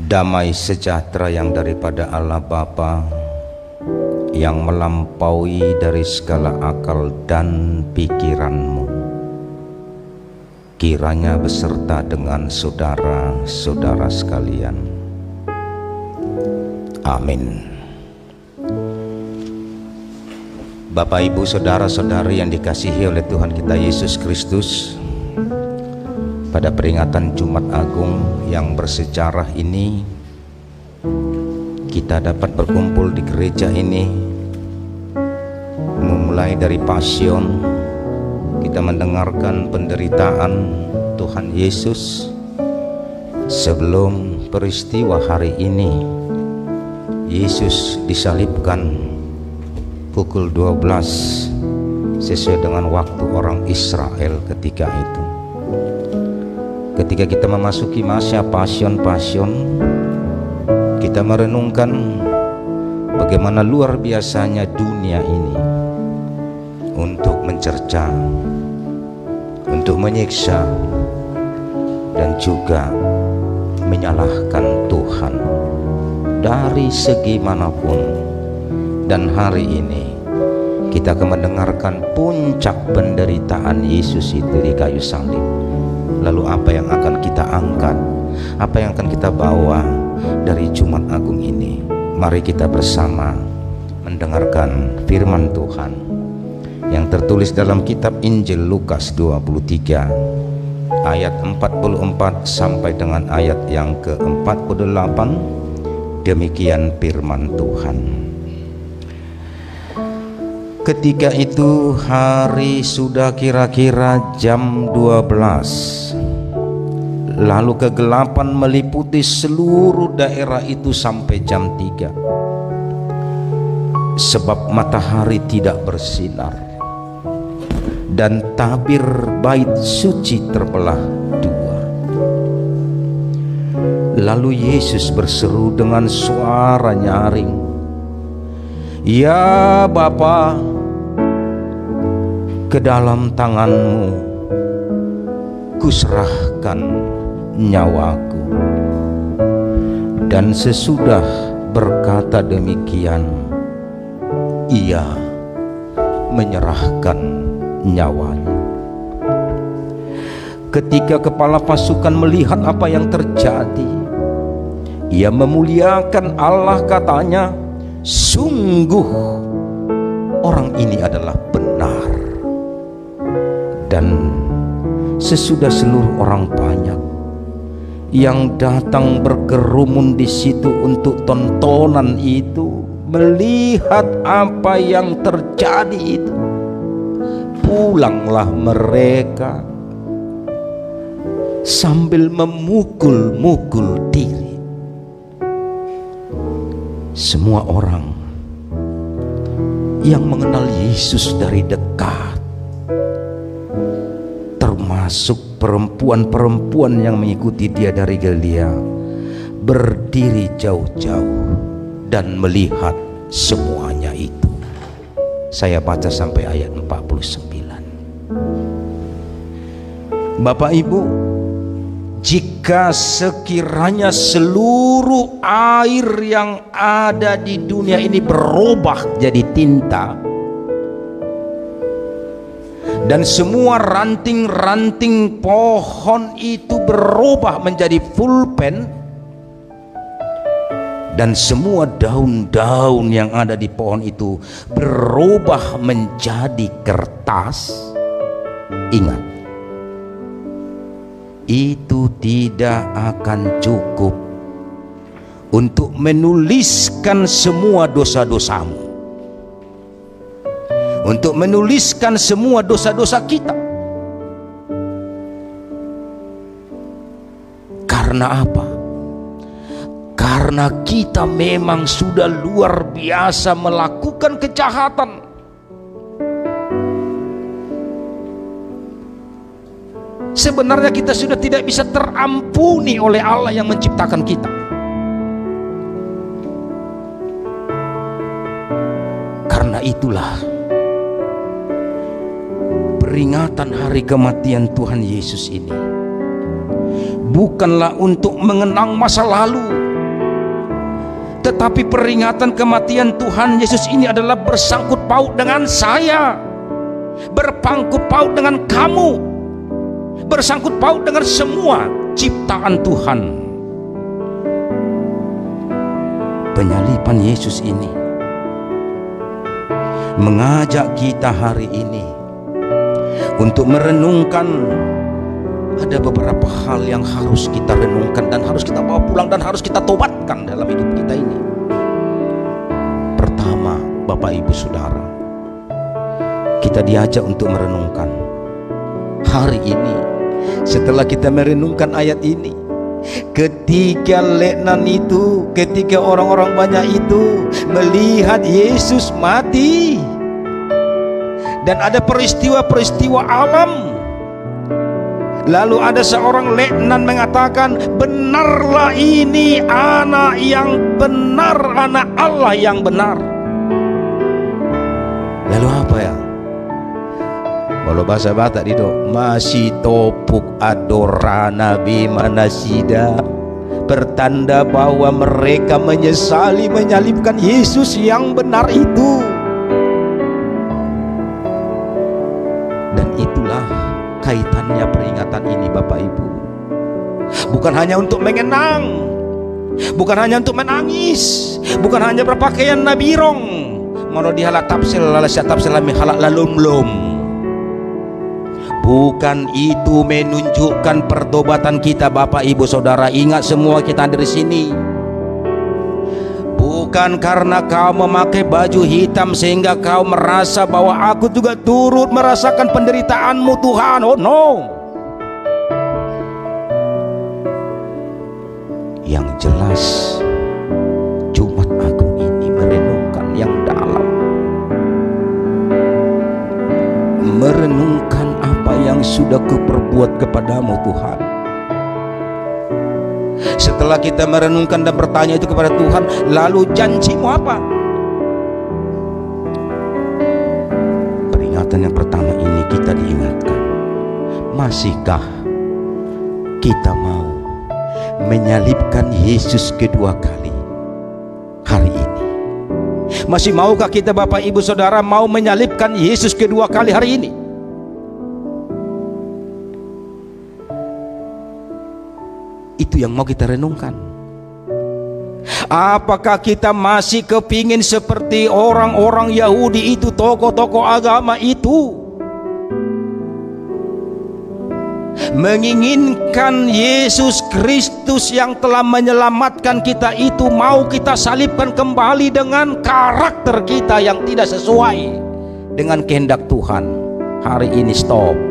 Damai sejahtera yang daripada Allah Bapa, yang melampaui dari segala akal dan pikiranmu, kiranya beserta dengan saudara-saudara sekalian. Amin. Bapak, Ibu, saudara-saudari yang dikasihi oleh Tuhan kita Yesus Kristus, pada peringatan Jumat Agung yang bersejarah ini, kita dapat berkumpul di gereja ini. Memulai dari Pasion, kita mendengarkan penderitaan Tuhan Yesus sebelum peristiwa hari ini. Yesus disalibkan pukul 12 sesuai dengan waktu orang Israel ketika itu. Ketika kita memasuki masa Pasion, kita merenungkan bagaimana luar biasanya dunia ini untuk mencerca, untuk menyiksa, dan juga menyalahkan Tuhan dari segi manapun. Dan hari ini kita akan mendengarkan puncak penderitaan Yesus itu di kayu salib. Lalu apa yang akan kita angkat, apa yang akan kita bawa dari Jumat Agung ini? Mari kita bersama mendengarkan firman Tuhan yang tertulis dalam kitab Injil Lukas 23 ayat 44 sampai dengan ayat yang ke-48. Demikian firman Tuhan. Ketika itu hari sudah kira-kira jam 12. Lalu kegelapan meliputi seluruh daerah itu sampai jam 3. Sebab matahari tidak bersinar, dan tabir bait suci terbelah dua. Lalu Yesus berseru dengan suara nyaring, "Ya Bapa, ke dalam tangan-Mu kuserahkan nyawaku." Dan sesudah berkata demikian, ia menyerahkan nyawanya. Ketika kepala pasukan melihat apa yang terjadi, ia memuliakan Allah, katanya, "Sungguh orang ini adalah benar." Dan sesudah seluruh orang banyak yang datang berkerumun di situ untuk tontonan itu, melihat apa yang terjadi itu, pulanglah mereka sambil memukul-mukul diri. Semua orang yang mengenal Yesus dari dekat, termasuk perempuan-perempuan yang mengikuti dia dari Galilea, berdiri jauh-jauh dan melihat semuanya itu. Saya baca sampai ayat 49. Bapak Ibu, jika sekiranya seluruh air yang ada di dunia ini berubah jadi tinta, dan semua ranting-ranting pohon itu berubah menjadi pulpen, dan semua daun-daun yang ada di pohon itu berubah menjadi kertas, ingat, itu tidak akan cukup untuk menuliskan semua dosa-dosamu, untuk menuliskan semua dosa-dosa kita. Karena apa? Karena kita memang sudah luar biasa melakukan kejahatan. Sebenarnya kita sudah tidak bisa terampuni oleh Allah yang menciptakan kita. Karena itulah peringatan hari kematian Tuhan Yesus ini bukanlah untuk mengenang masa lalu, Tetapi peringatan kematian Tuhan Yesus ini adalah bersangkut paut dengan saya, berpangkut paut dengan kamu, bersangkut paut dengan semua ciptaan Tuhan. Penyaliban Yesus ini mengajak kita hari ini untuk merenungkan. Ada beberapa hal yang harus kita renungkan dan harus kita bawa pulang dan harus kita tobatkan dalam hidup kita ini. Pertama, Bapak Ibu Saudara, kita diajak untuk merenungkan hari ini. Setelah kita merenungkan ayat ini, ketika leknan itu, ketika orang-orang banyak itu melihat Yesus mati, dan ada peristiwa-peristiwa alam, lalu ada seorang leknan mengatakan, benarlah ini anak yang benar, anak Allah yang benar. Lalu apa ya? Kalau bahasa Batak itu masih topuk adorana bimanasida, bertanda bahwa mereka menyesali menyalibkan Yesus yang benar itu. Dan itulah kaitannya peringatan ini, Bapak Ibu. Bukan hanya untuk mengenang, bukan hanya untuk menangis, bukan hanya berpakaian nabirong, mono dihalak tafsir lalasya tafsir lami halak lalum-lum. Bukan itu menunjukkan pertobatan kita, Bapak Ibu Saudara. Ingat semua kita dari sini. Bukan karena kau memakai baju hitam sehingga kau merasa bahwa aku juga turut merasakan penderitaanmu, Tuhan. Oh no. Yang jelas, Jumat Agung ini merenungkan yang dalam, merenungkan apa yang sudah kuperbuat kepadamu, Tuhan. Setelah kita merenungkan dan bertanya itu kepada Tuhan, lalu janjimu apa? Peringatan yang pertama ini kita diingatkan, masihkah kita mau menyalibkan Yesus kedua kali hari ini? Masih maukah kita, Bapak Ibu Saudara, mau menyalibkan Yesus kedua kali hari ini? Itu yang mau kita renungkan. Apakah kita masih kepingin seperti orang-orang Yahudi itu, tokoh-tokoh agama itu, menginginkan Yesus Kristus yang telah menyelamatkan kita itu mau kita salibkan kembali dengan karakter kita yang tidak sesuai dengan kehendak Tuhan? Hari ini stop.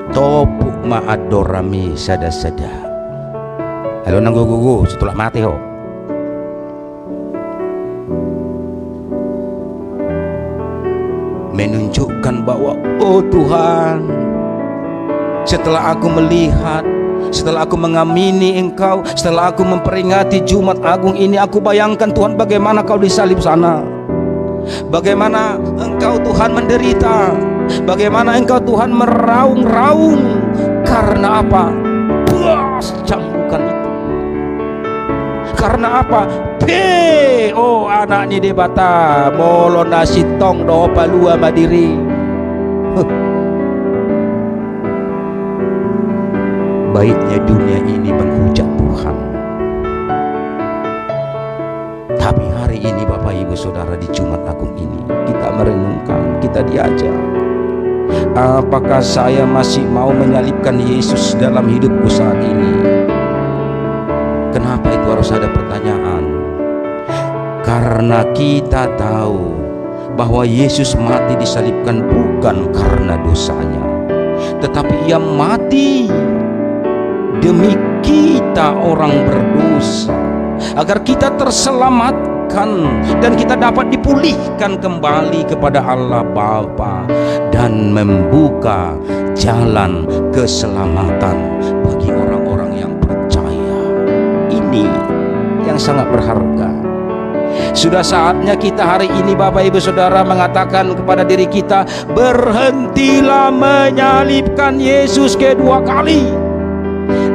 Topuk ma'adorami sada-sada. Halo nanggugugu setelah mati ho. Menunjukkan bahwa oh Tuhan, setelah aku melihat, setelah aku mengamini Engkau, setelah aku memperingati Jumat Agung ini, aku bayangkan Tuhan bagaimana Kau disalib sana, bagaimana Engkau Tuhan menderita, bagaimana Engkau Tuhan meraung-raung. Karena apa? Puas canggukan itu. Karena apa? Oh anak ni debata molo nasi tong do palua madiri. Baiknya dunia ini menghujat Tuhan, tapi hari ini Bapak Ibu Saudara di Jumat Agung ini kita merenungkan, kita diajak, apakah saya masih mau menyalibkan Yesus dalam hidupku saat ini? Kenapa itu harus ada pertanyaan? Karena kita tahu bahwa Yesus mati disalibkan bukan karena dosanya, tetapi Ia mati demi kita orang berdosa, agar kita terselamatkan dan kita dapat dipulihkan kembali kepada Allah Bapa dan membuka jalan keselamatan bagi orang-orang yang percaya. Ini yang sangat berharga. Sudah saatnya kita hari ini Bapak Ibu Saudara mengatakan kepada diri kita, berhentilah menyalibkan Yesus kedua kali.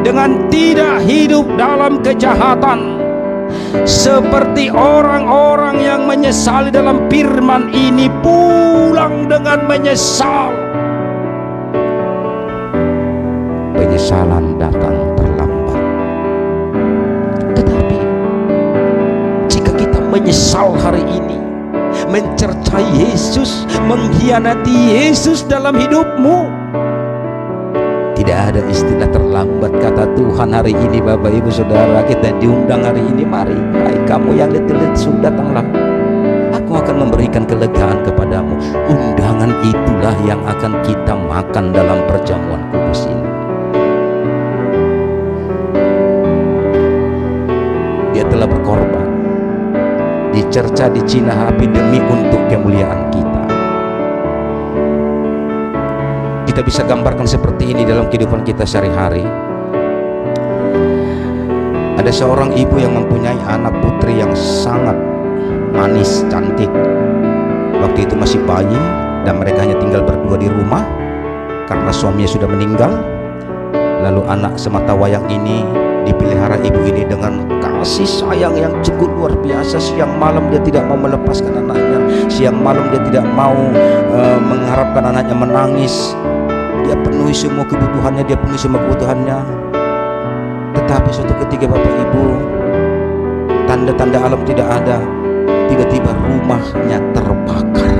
dengan tidak hidup dalam kejahatan, seperti orang-orang yang menyesali dalam firman ini pulang dengan menyesal. Penyesalan datang terlambat. Tetapi jika kita menyesal hari ini, mencercai Yesus, mengkhianati Yesus dalam hidupmu, tidak ada istilah terlambat kata Tuhan hari ini. Bapak Ibu Saudara, kita diundang hari ini. Mari, hai kamu yang letih-letih, datanglah. Aku akan memberikan kelegaan kepadamu. Undangan itulah yang akan kita makan dalam perjamuan kudus ini. Dia telah berkorban, dicerca, dicina api demi untuk kemuliaan kita. Kita bisa gambarkan seperti ini dalam kehidupan kita sehari-hari. Ada seorang ibu yang mempunyai anak putri yang sangat manis, cantik. Waktu itu masih bayi dan mereka hanya tinggal berdua di rumah karena suaminya sudah meninggal. Lalu anak semata wayang ini dipelihara ibu ini dengan kasih sayang yang cukup luar biasa. Siang malam dia tidak mau melepaskan anaknya. Siang malam dia tidak mau mengharapkan anaknya menangis. Dia penuhi semua kebutuhannya, Tetapi suatu ketika Bapak Ibu, tanda-tanda alam tidak ada, tiba-tiba rumahnya terbakar,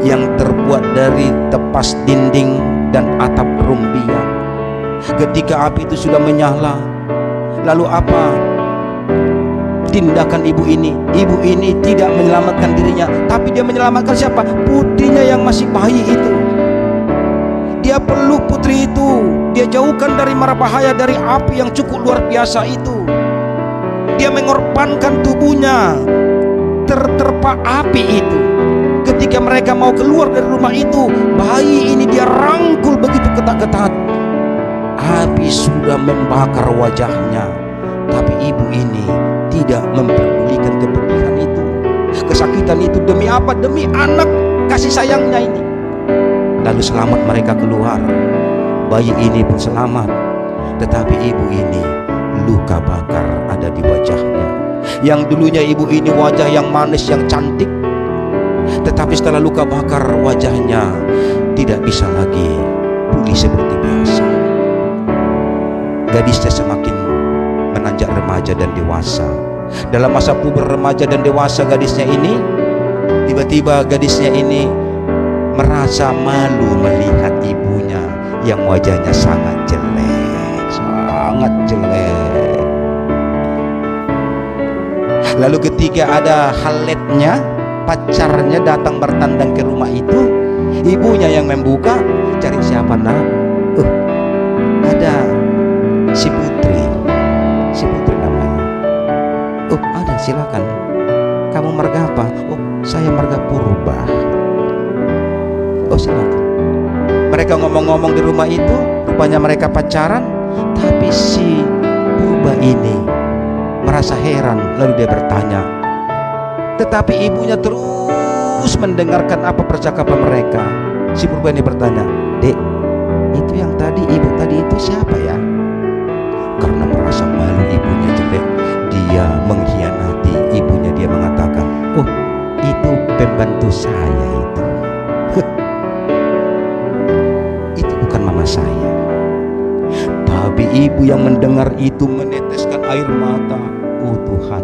yang terbuat dari tepas dinding dan atap rumbia. Ketika api itu sudah menyala, lalu apa tindakan ibu ini? Ibu ini tidak menyelamatkan dirinya, tapi dia menyelamatkan siapa? Putrinya yang masih bayi itu. Dia peluk putri itu, dia jauhkan dari mara bahaya, dari api yang cukup luar biasa itu. Dia mengorbankan tubuhnya terterpa api itu. Ketika mereka mau keluar dari rumah itu, bayi ini dia rangkul begitu ketat-ketat. Api sudah membakar wajahnya, tapi ibu ini tidak memperdulikan kepedihan itu, kesakitan itu. Demi apa? Demi anak kasih sayangnya ini. Lalu selamat mereka keluar. Bayi ini pun selamat, tetapi ibu ini luka bakar ada di wajahnya. Yang dulunya ibu ini wajah yang manis, yang cantik, tetapi setelah luka bakar wajahnya tidak bisa lagi pulih seperti biasa. Gadisnya semakin menanjak remaja dan dewasa. Dalam masa puber, remaja dan dewasa gadisnya ini, tiba-tiba gadisnya ini merasa malu melihat ibunya yang wajahnya sangat jelek. Lalu ketika ada haletnya, pacarnya datang bertandang ke rumah itu, ibunya yang membuka. Cari siapa nak? Ada si Putri namanya. Ada, silakan. Kamu marga apa? Saya marga Purba. Silakan. Mereka ngomong-ngomong di rumah itu, rupanya mereka pacaran, tapi si Purba ini merasa heran. Lalu dia bertanya, tetapi ibunya terus mendengarkan apa percakapan mereka. Si Purba ini bertanya, "Dek, itu yang tadi, ibu tadi itu siapa ya?" Karena merasa malu ibunya jelek, dia mengkhianati ibunya. Dia mengatakan, itu pembantu saya itu. Itu bukan mama saya. Tapi ibu yang mendengar itu meneteskan air mata. Tuhan,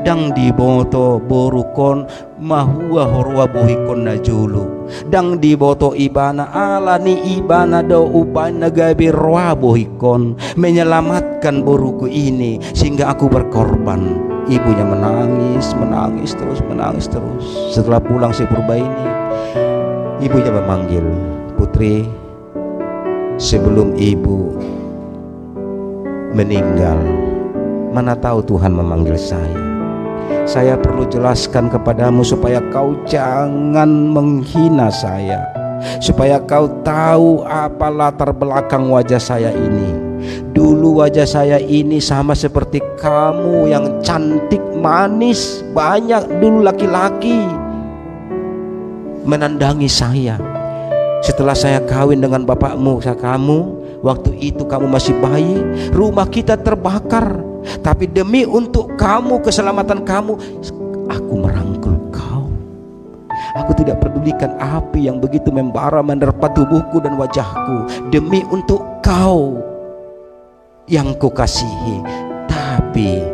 dang diboto borukon mahua horwa bohikon najulu, dang diboto ibana alani ibana do ubana gabi roa bohikon, menyelamatkan boruku ini sehingga aku berkorban. Ibunya menangis terus. Setelah pulang si Purba ini, ibunya memanggil, "Putri, sebelum ibu meninggal, mana tahu Tuhan memanggil saya perlu jelaskan kepadamu supaya kau jangan menghina saya, supaya kau tahu apa latar belakang wajah saya ini. Dulu wajah saya ini sama seperti kamu yang cantik, manis, banyak dulu laki-laki menandangi saya. Setelah saya kawin dengan bapakmu, waktu itu kamu masih bayi, rumah kita terbakar. Tapi demi untuk kamu, keselamatan kamu, aku merangkul kau. Aku tidak pedulikan api yang begitu membara menerpa tubuhku dan wajahku. Demi untuk kau yang kukasihi. Tapi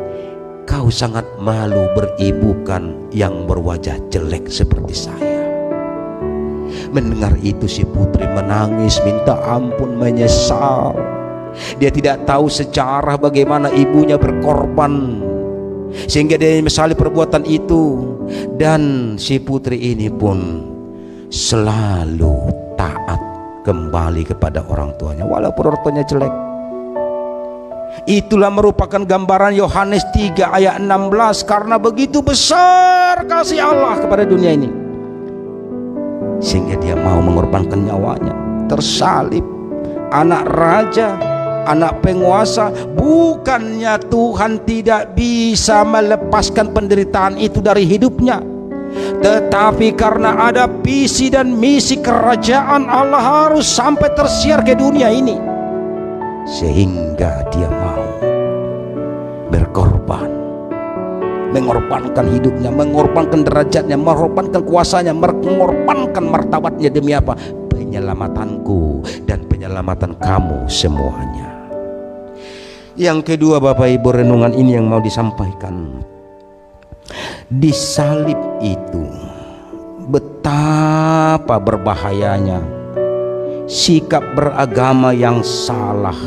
kau sangat malu beribukan yang berwajah jelek seperti saya. Mendengar itu si putri menangis, minta ampun, menyesal. Dia tidak tahu sejarah bagaimana ibunya berkorban sehingga dia menyesali perbuatan itu. Dan si putri ini pun selalu taat kembali kepada orang tuanya walaupun orang tuanya jelek. Itulah merupakan gambaran Yohanes 3 ayat 16. Karena begitu besar kasih Allah kepada dunia ini, sehingga dia mau mengorbankan nyawanya, tersalib, anak raja, anak penguasa. Bukannya Tuhan tidak bisa melepaskan penderitaan itu dari hidupnya, tetapi karena ada visi dan misi kerajaan Allah harus sampai tersiar ke dunia ini, sehingga dia mau berkorban, mengorbankan hidupnya, mengorbankan derajatnya, mengorbankan kuasanya, mengorbankan martabatnya. Demi apa? Penyelamatanku dan penyelamatan kamu semuanya. Yang kedua, Bapak Ibu, renungan ini yang mau disampaikan. Di salib itu betapa berbahayanya sikap beragama yang salah,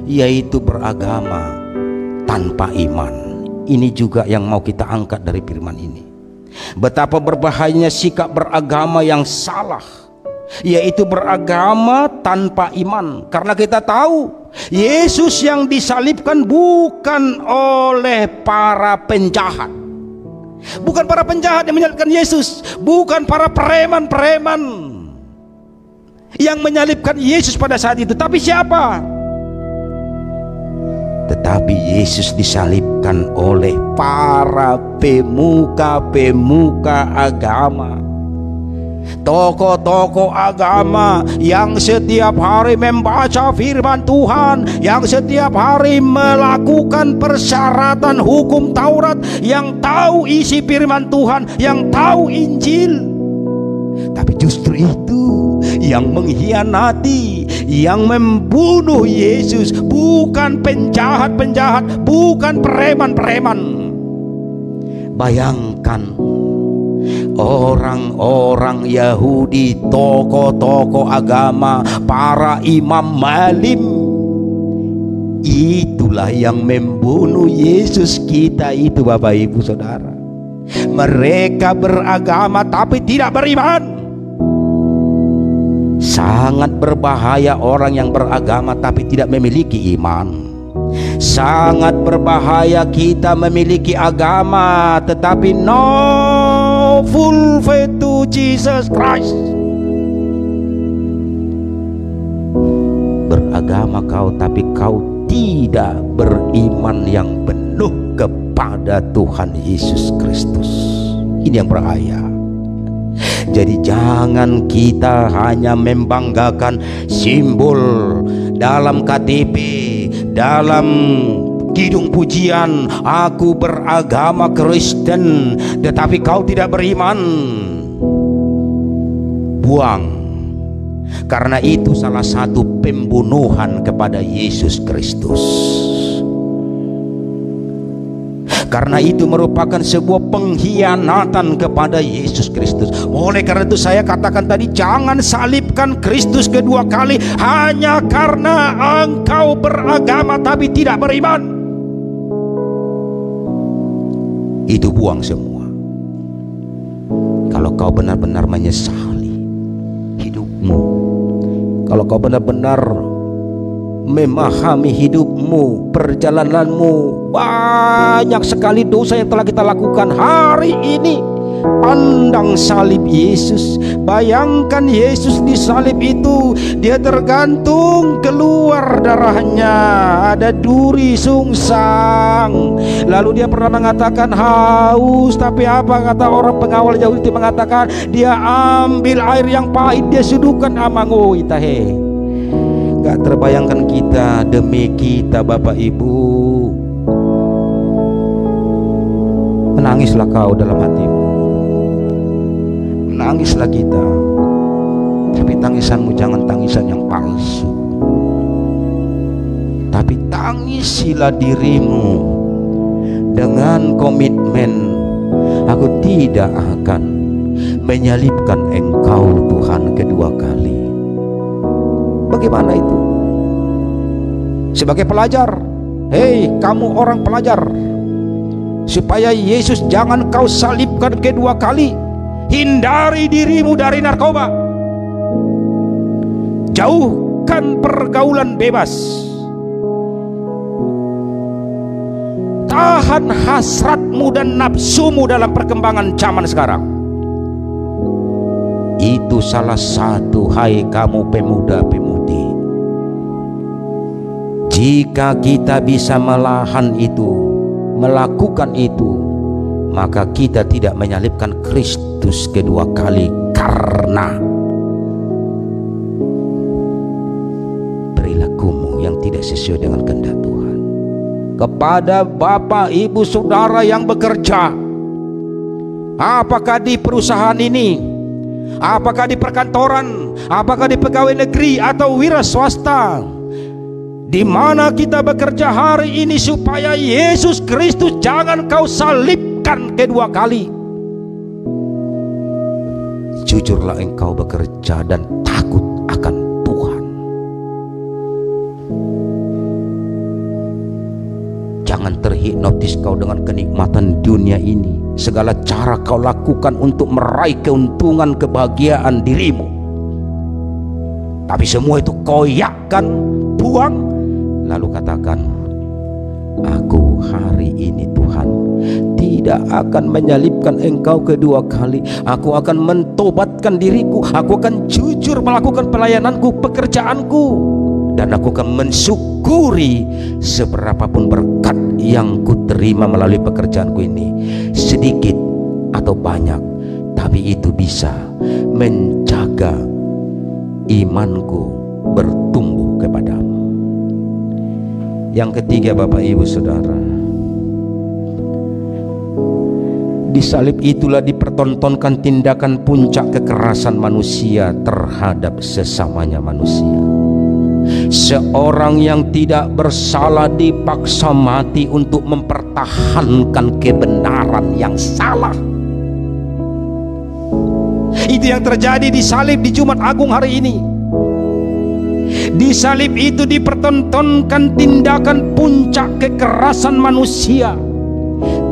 yaitu beragama tanpa iman. Ini juga yang mau kita angkat dari firman ini. Betapa berbahayanya sikap beragama yang salah, yaitu beragama tanpa iman. Karena kita tahu Yesus yang disalibkan bukan oleh para penjahat. Bukan para penjahat yang menyalibkan Yesus, bukan para preman-preman yang menyalibkan Yesus pada saat itu. Tapi siapa? Tetapi Yesus disalibkan oleh para pemuka-pemuka agama, tokoh-tokoh agama yang setiap hari membaca firman Tuhan, yang setiap hari melakukan persyaratan hukum Taurat, yang tahu isi firman Tuhan, yang tahu Injil. Tapi justru itu yang mengkhianati, yang membunuh Yesus. Bukan penjahat-penjahat, bukan preman-preman. Bayangkan orang-orang Yahudi, tokoh-tokoh agama, para imam malim, itulah yang membunuh Yesus kita itu, Bapak Ibu Saudara. Mereka beragama tapi tidak beriman. Sangat berbahaya orang yang beragama tapi tidak memiliki iman. Sangat berbahaya kita memiliki agama tetapi no full faith to Jesus Christ. Beragama kau tapi kau tidak beriman yang penuh kepada Tuhan Yesus Kristus. Ini yang berbahaya. Jadi jangan kita hanya membanggakan simbol dalam KTP, dalam kidung pujian, aku beragama Kristen, tetapi kau tidak beriman. Buang. Karena itu salah satu pembunuhan kepada Yesus Kristus. Karena itu merupakan sebuah pengkhianatan kepada Yesus Kristus. Oleh karena itu saya katakan tadi, jangan salibkan Kristus kedua kali hanya karena engkau beragama tapi tidak beriman. Itu buang semua. Kalau kau benar-benar menyesali hidupmu, kalau kau benar-benar memahami hidupmu, perjalananmu, banyak sekali dosa yang telah kita lakukan hari ini, Pandang salib Yesus, bayangkan Yesus di salib itu, dia tergantung, keluar darahnya, ada duri sungsang. Lalu dia pernah mengatakan haus, tapi apa kata orang pengawal Yahudi? Mengatakan dia ambil air yang pahit, dia suduhkan amango itahe. Gak terbayangkan kita, demi kita Bapak Ibu. Menangislah kau dalam hatimu, menangislah kita, tapi tangisanmu jangan tangisan yang palsu, tapi tangisilah dirimu dengan komitmen, aku tidak akan menyalibkan Engkau Tuhan kedua kali. Bagaimana itu? Sebagai pelajar, hei kamu orang pelajar, supaya Yesus jangan kau salibkan kedua kali, hindari dirimu dari narkoba, jauhkan pergaulan bebas, tahan hasratmu dan nafsumu dalam perkembangan zaman sekarang. Itu salah satu, hai kamu pemuda-pemudi, jika kita bisa melahan itu, melakukan itu, maka kita tidak menyalibkan Kristus kedua kali, karena perilakumu yang tidak sesuai dengan kehendak Tuhan. Kepada Bapak Ibu Saudara yang bekerja, apakah di perusahaan ini, apakah di perkantoran, apakah di pegawai negeri atau wira swasta, di mana kita bekerja hari ini, supaya Yesus Kristus jangan kau salibkan kedua kali. Jujurlah engkau bekerja dan takut akan Tuhan. Jangan terhipnotis kau dengan kenikmatan dunia ini. Segala cara kau lakukan untuk meraih keuntungan, kebahagiaan dirimu, tapi semua itu koyakkan, buang, lalu katakan, aku hari ini Tuhan tidak akan menyalibkan Engkau kedua kali. Aku akan mentobatkan diriku, aku akan jujur melakukan pelayananku, pekerjaanku, dan aku akan mensyukuri seberapapun berkat yang kuterima melalui pekerjaanku ini, sedikit atau banyak, tapi itu bisa menjaga imanku bertumbuh kepadamu. Yang ketiga Bapak Ibu Saudara, di salib itulah dipertontonkan tindakan puncak kekerasan manusia terhadap sesamanya manusia. Seorang yang tidak bersalah dipaksa mati untuk mempertahankan kebenaran yang salah. Itu yang terjadi di salib di Jumat Agung hari ini. Di salib itu dipertontonkan tindakan puncak kekerasan manusia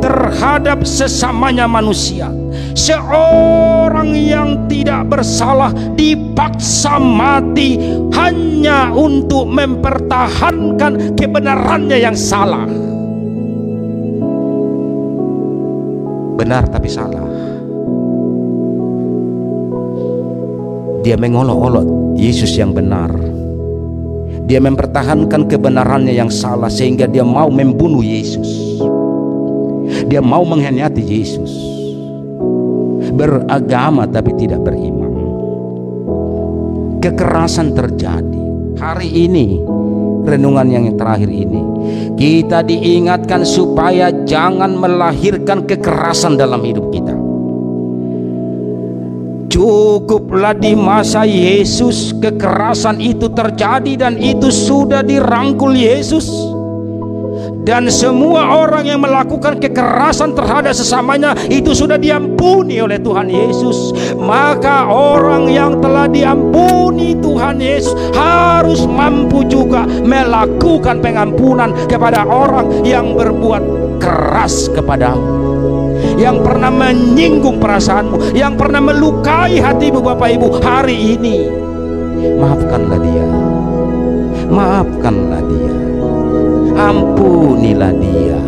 terhadap sesamanya manusia. Seorang yang tidak bersalah dipaksa mati hanya untuk mempertahankan kebenarannya yang salah. Benar tapi salah. Dia mengolok-olok Yesus yang benar. Dia mempertahankan kebenarannya yang salah, sehingga dia mau membunuh Yesus. Dia mau mengkhianati Yesus. Beragama tapi tidak beriman. Kekerasan terjadi. Hari ini, renungan yang terakhir ini, kita diingatkan supaya jangan melahirkan kekerasan dalam hidup kita. Cukuplah di masa Yesus kekerasan itu terjadi, dan itu sudah dirangkul Yesus. Dan semua orang yang melakukan kekerasan terhadap sesamanya itu sudah diampuni oleh Tuhan Yesus. Maka orang yang telah diampuni Tuhan Yesus harus mampu juga melakukan pengampunan kepada orang yang berbuat keras kepadamu, yang pernah menyinggung perasaanmu, yang pernah melukai hatimu. Bapak Ibu, hari ini maafkanlah dia, maafkanlah dia, ampunilah dia.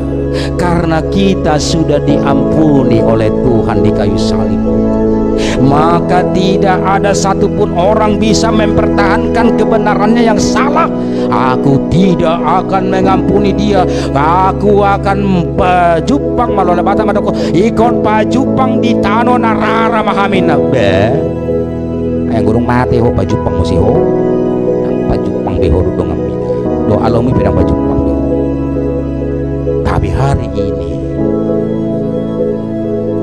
Karena kita sudah diampuni oleh Tuhan di kayu salib, maka tidak ada satupun orang bisa mempertahankan kebenarannya yang salah. Aku tidak akan mengampuni dia. Aku akan pajupang malole bata madoko ikon pajupang di tano narara mahamina be ayang gurung mati ho pajupang musi ho pajupang beho dudong ambil do alomi pirang pajupang beho. Tapi hari ini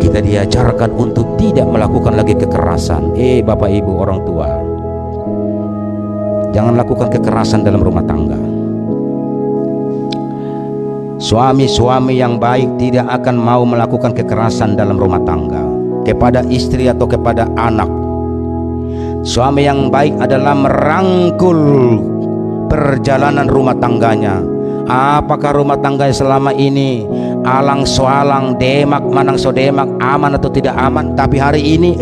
kita diajarkan untuk tidak melakukan lagi kekerasan. Bapak ibu orang tua, jangan lakukan kekerasan dalam rumah tangga. Suami-suami yang baik tidak akan mau melakukan kekerasan dalam rumah tangga kepada istri atau kepada anak. Suami yang baik adalah merangkul perjalanan rumah tangganya. Apakah rumah tangganya selama ini alang soalang, demak manang so demak, aman atau tidak aman? Tapi hari ini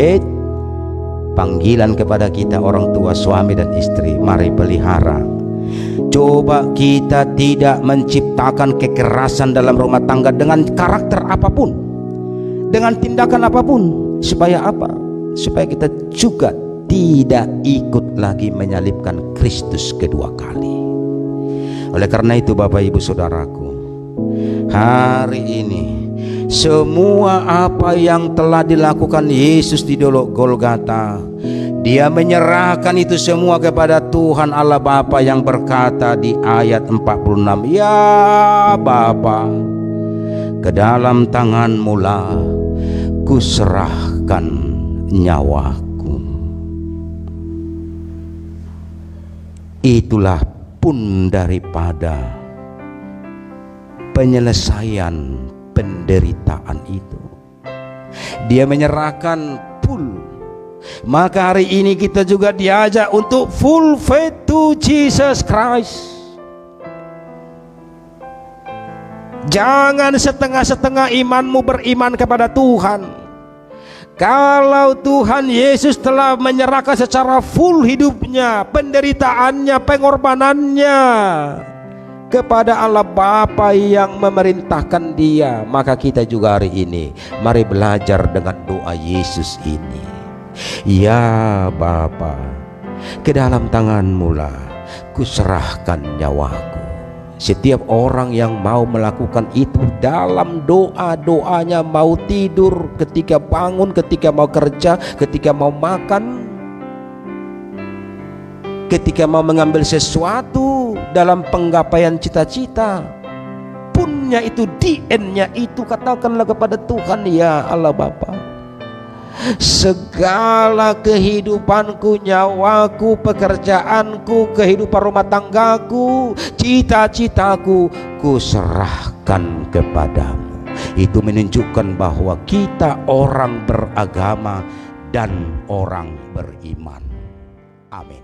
panggilan kepada kita orang tua, suami dan istri, mari pelihara. Coba kita tidak menciptakan kekerasan dalam rumah tangga dengan karakter apapun, dengan tindakan apapun. Supaya apa? Supaya kita juga tidak ikut lagi menyalibkan Kristus kedua kali. Oleh karena itu Bapak Ibu Saudaraku, hari ini semua apa yang telah dilakukan Yesus di Golgota, Dia menyerahkan itu semua kepada Tuhan Allah Bapa yang berkata di ayat 46, "Ya Bapa, ke dalam tangan-Mu lah kuserahkan nyawaku." Itulah pun daripada penyelesaian penderitaan itu. Dia menyerahkan full. Maka hari ini kita juga diajak untuk full faith to Jesus Christ. Jangan setengah-setengah imanmu beriman kepada Tuhan. Kalau Tuhan Yesus telah menyerahkan secara full hidupnya, penderitaannya, pengorbanannya kepada Allah Bapa yang memerintahkan Dia, maka kita juga hari ini mari belajar dengan doa Yesus ini. Ya Bapa, ke dalam tangan-Mu lah kuserahkan nyawaku. Setiap orang yang mau melakukan itu dalam doa-doanya, mau tidur, ketika bangun, ketika mau kerja, ketika mau makan, ketika mau mengambil sesuatu dalam penggapaian cita-cita, punnya itu, DNA itu, katakanlah kepada Tuhan, ya Allah Bapa, segala kehidupanku, nyawaku, pekerjaanku, kehidupan rumah tanggaku, cita-citaku, ku serahkan kepadamu. Itu menunjukkan bahwa kita orang beragama dan orang beriman. Amin.